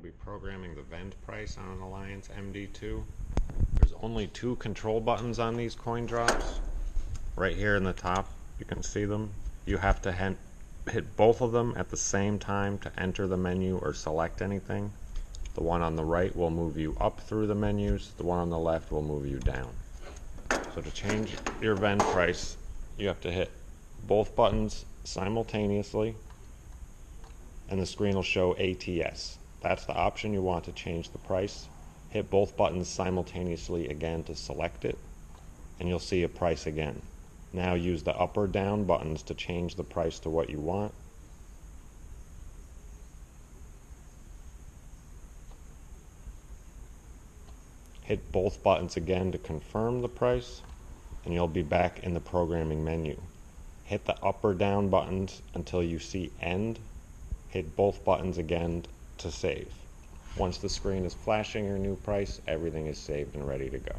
be programming the vend price on an Alliance MD2. There's only 2 control buttons on these coin drops. Right here in the top, you can see them. You have to hit both of them at the same time to enter the menu or select anything. The one on the right will move you up through the menus. The one on the left will move you down. So to change your vend price, you have to hit both buttons simultaneously, and the screen will show ATS. That's the option you want to change the price. Hit both buttons simultaneously again to select it, and you'll see a price again. Now use the up or down buttons to change the price to what you want. Hit both buttons again to confirm the price, and you'll be back in the programming menu. Hit the up or down buttons until you see end. Hit both buttons again to save. Once the screen is flashing your new price, everything is saved and ready to go.